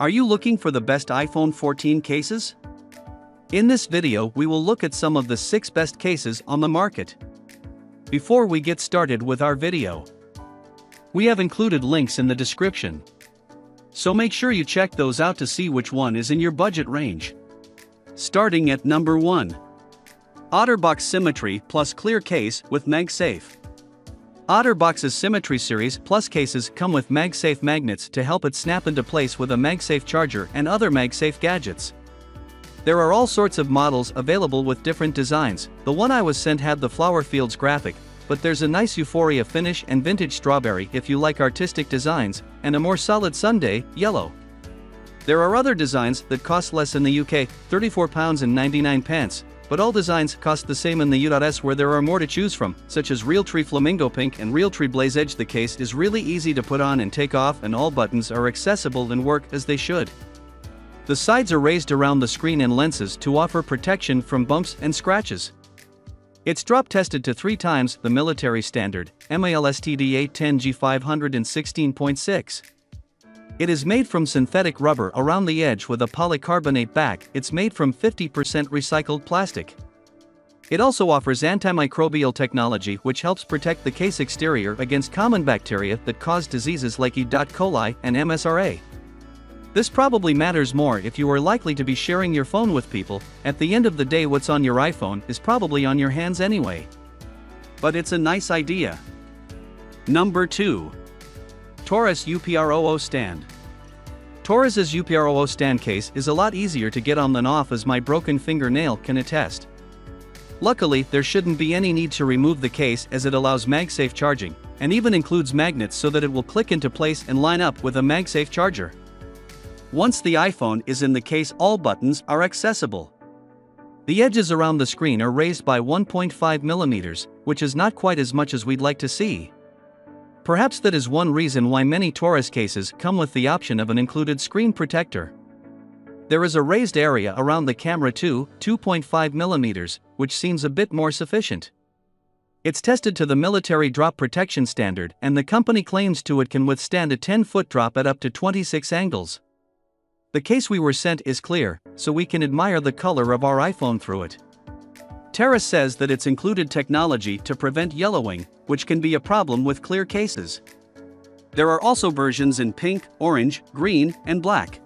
Are you looking for the best iPhone 14 cases? In this video we will look at some of the 6 best cases on the market. Before we get started with our video, we have included links in the description, so make sure you check those out to see which one is in your budget range. Starting at number 1. OtterBox Symmetry Plus Clear Case with MagSafe. OtterBox's Symmetry Series Plus cases come with MagSafe magnets to help it snap into place with a MagSafe charger and other MagSafe gadgets. There are all sorts of models available with different designs. The one I was sent had the flower fields graphic, but there's a nice euphoria finish and vintage strawberry if you like artistic designs, and a more solid sundae, yellow. There are other designs that cost less in the UK, £34.99, but all designs cost the same in the US where there are more to choose from, such as Realtree Flamingo Pink and Realtree Blaze Edge. The case is really easy to put on and take off, and all buttons are accessible and work as they should. The sides are raised around the screen and lenses to offer protection from bumps and scratches. It's drop tested to 3 times the military standard, MALSTD 810G 516.6. It is made from synthetic rubber around the edge with a polycarbonate back. It's made from 50% recycled plastic. It also offers antimicrobial technology which helps protect the case exterior against common bacteria that cause diseases like E. coli and MSRA. This probably matters more if you are likely to be sharing your phone with people. At the end of the day, what's on your iPhone is probably on your hands anyway. But it's a nice idea. Number 2. Taurus UPROO Stand. Taurus's UPROO stand case is a lot easier to get on than off, as my broken fingernail can attest. Luckily, there shouldn't be any need to remove the case, as it allows MagSafe charging, and even includes magnets so that it will click into place and line up with a MagSafe charger. Once the iPhone is in the case, all buttons are accessible. The edges around the screen are raised by 1.5 millimeters, which is not quite as much as we'd like to see. Perhaps that is one reason why many Taurus cases come with the option of an included screen protector. There is a raised area around the camera too, 2.5 millimeters, which seems a bit more sufficient. It's tested to the military drop protection standard, and the company claims it can withstand a 10-foot drop at up to 26 angles. The case we were sent is clear, so we can admire the color of our iPhone through it. Taurus says that it's included technology to prevent yellowing, which can be a problem with clear cases. There are also versions in pink, orange, green, and black.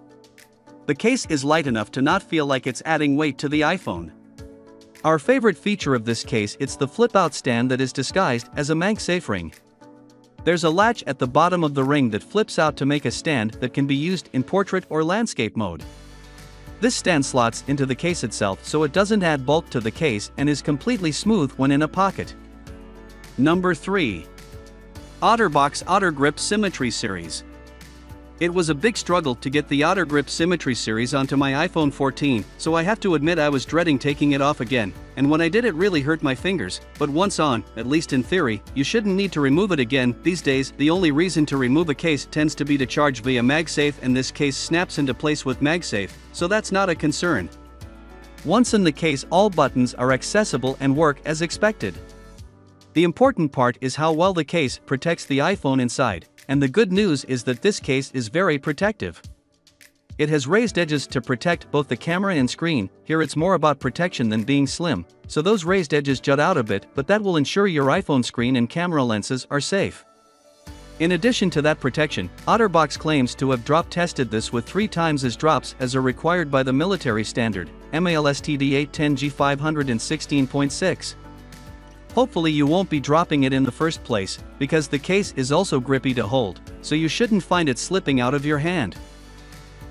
The case is light enough to not feel like it's adding weight to the iPhone. Our favorite feature of this case, it's the flip-out stand that is disguised as a MagSafe ring. There's a latch at the bottom of the ring that flips out to make a stand that can be used in portrait or landscape mode. This stand slots into the case itself, so it doesn't add bulk to the case and is completely smooth when in a pocket. Number 3. OtterBox OtterGrip Symmetry Series. It was a big struggle to get the OtterGrip Symmetry Series onto my iPhone 14, so I have to admit I was dreading taking it off again, and when I did it really hurt my fingers. But once on, at least in theory, you shouldn't need to remove it again. These days, the only reason to remove a case tends to be to charge via MagSafe, and this case snaps into place with MagSafe, so that's not a concern. Once in the case, all buttons are accessible and work as expected. The important part is how well the case protects the iPhone inside. And the good news is that this case is very protective. It has raised edges to protect both the camera and screen. Here it's more about protection than being slim, so those raised edges jut out a bit, but that will ensure your iPhone screen and camera lenses are safe. In addition to that protection, OtterBox claims to have drop tested this with 3 times as drops as are required by the military standard, MALSTD 810G 516.6. Hopefully you won't be dropping it in the first place, because the case is also grippy to hold, so you shouldn't find it slipping out of your hand.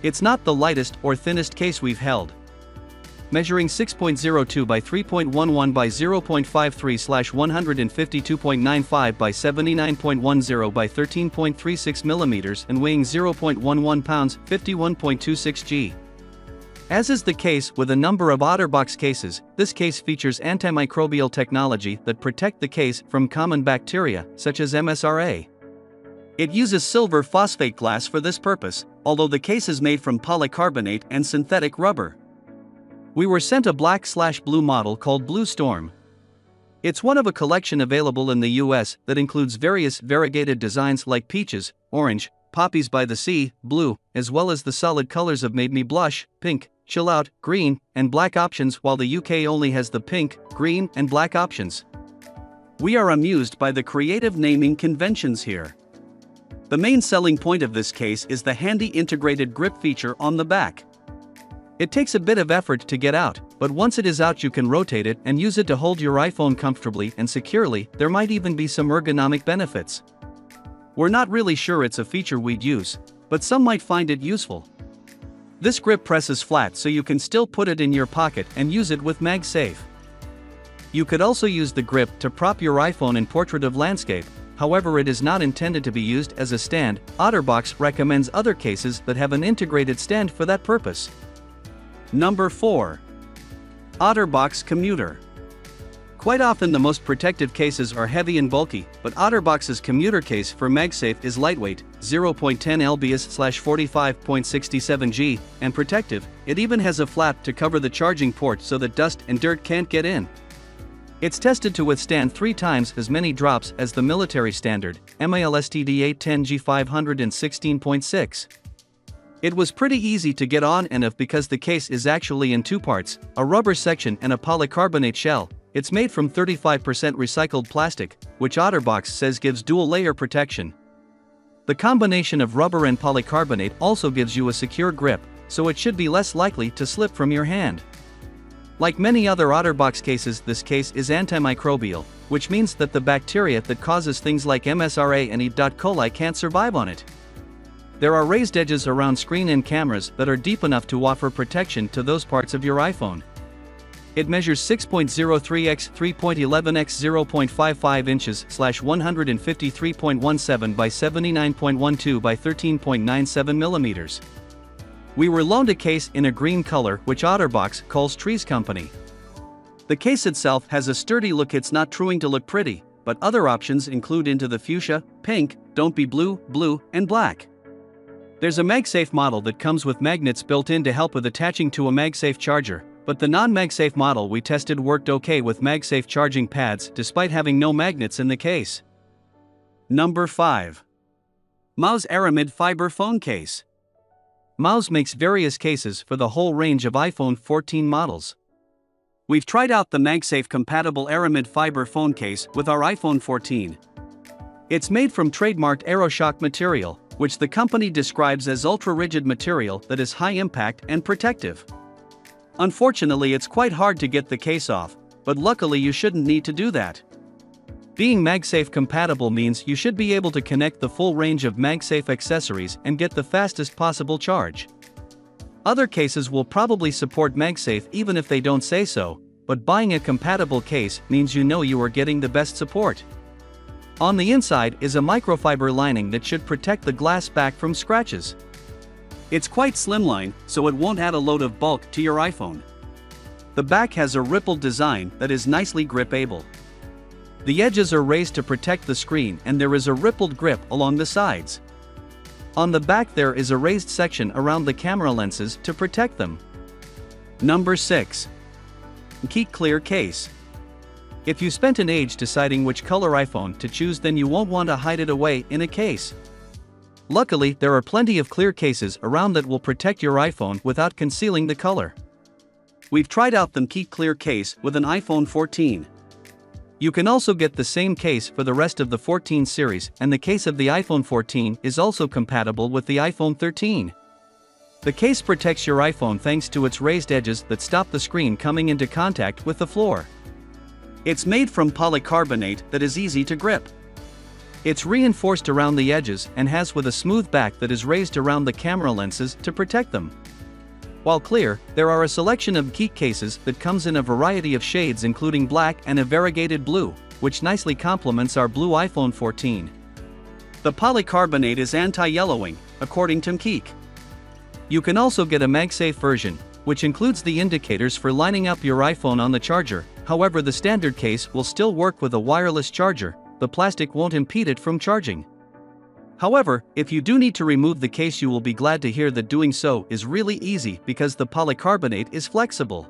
It's not the lightest or thinnest case we've held. Measuring 6.02 by 3.11 by 0.53/152.95 by 79.10 by 13.36 millimeters and weighing 0.11 pounds, 51.26 g. As is the case with a number of OtterBox cases, this case features antimicrobial technology that protect the case from common bacteria, such as MSRA. It uses silver phosphate glass for this purpose, although the case is made from polycarbonate and synthetic rubber. We were sent a black/blue model called Blue Storm. It's one of a collection available in the US that includes various variegated designs like peaches, orange, Poppies by the Sea, blue, as well as the solid colors of Made Me Blush, pink, Chill Out, green, and black options, while the UK only has the pink, green, and black options. We are amused by the creative naming conventions here. The main selling point of this case is the handy integrated grip feature on the back. It takes a bit of effort to get out, but once it is out you can rotate it and use it to hold your iPhone comfortably and securely. There might even be some ergonomic benefits. We're not really sure it's a feature we'd use, but some might find it useful. This grip presses flat so you can still put it in your pocket and use it with MagSafe. You could also use the grip to prop your iPhone in portrait of landscape, however it is not intended to be used as a stand. OtterBox recommends other cases that have an integrated stand for that purpose. Number 4. OtterBox Commuter. Quite often the most protective cases are heavy and bulky, but OtterBox's commuter case for MagSafe is lightweight, 0.10 lbs/45.67 G, and protective. It even has a flap to cover the charging port so that dust and dirt can't get in. It's tested to withstand 3 times as many drops as the military standard, MALSTD 810 G516.6. It was pretty easy to get on and off because the case is actually in 2 parts, a rubber section and a polycarbonate shell. It's made from 35% recycled plastic, which OtterBox says gives dual-layer protection. The combination of rubber and polycarbonate also gives you a secure grip, so it should be less likely to slip from your hand. Like many other OtterBox cases, this case is antimicrobial, which means that the bacteria that causes things like MSRA and E. coli can't survive on it. There are raised edges around screen and cameras that are deep enough to offer protection to those parts of your iPhone. It measures 6.03 x 3.11 x 0.55 inches /153.17 by 79.12 by 13.97 millimeters. We were loaned a case in a green color which OtterBox calls Trees Company. The case itself has a sturdy look. It's not trying to look pretty, but other options include into the fuchsia, pink, don't be blue, blue, and black. There's a MagSafe model that comes with magnets built in to help with attaching to a MagSafe charger. But the non-MagSafe model we tested worked okay with MagSafe charging pads despite having no magnets in the case. Number 5. Mouse Aramid Fiber Phone Case. Mouse makes various cases for the whole range of iPhone 14 models. We've tried out the MagSafe compatible Aramid fiber phone case with our iPhone 14. It's made from trademarked AeroShock material, which the company describes as ultra-rigid material that is high impact and protective. Unfortunately, it's quite hard to get the case off, but luckily you shouldn't need to do that. Being MagSafe compatible means you should be able to connect the full range of MagSafe accessories and get the fastest possible charge. Other cases will probably support MagSafe even if they don't say so, but buying a compatible case means you know you are getting the best support. On the inside is a microfiber lining that should protect the glass back from scratches. It's quite slimline, so it won't add a load of bulk to your iPhone. The back has a rippled design that is nicely grip-able. The edges are raised to protect the screen and there is a rippled grip along the sides. On the back there is a raised section around the camera lenses to protect them. Number 6. Keep Clear Case. If you spent an age deciding which color iPhone to choose, then you won't want to hide it away in a case. Luckily, there are plenty of clear cases around that will protect your iPhone without concealing the color. We've tried out the Keep Clear case with an iPhone 14. You can also get the same case for the rest of the 14 series, and the case of the iPhone 14 is also compatible with the iPhone 13. The case protects your iPhone thanks to its raised edges that stop the screen coming into contact with the floor. It's made from polycarbonate that is easy to grip. It's reinforced around the edges and has with a smooth back that is raised around the camera lenses to protect them. While clear, there are a selection of Keep cases that comes in a variety of shades including black and a variegated blue, which nicely complements our blue iPhone 14. The polycarbonate is anti-yellowing, according to Keek. You can also get a MagSafe version, which includes the indicators for lining up your iPhone on the charger. However, the standard case will still work with a wireless charger. The plastic won't impede it from charging. However, if you do need to remove the case, you will be glad to hear that doing so is really easy because the polycarbonate is flexible.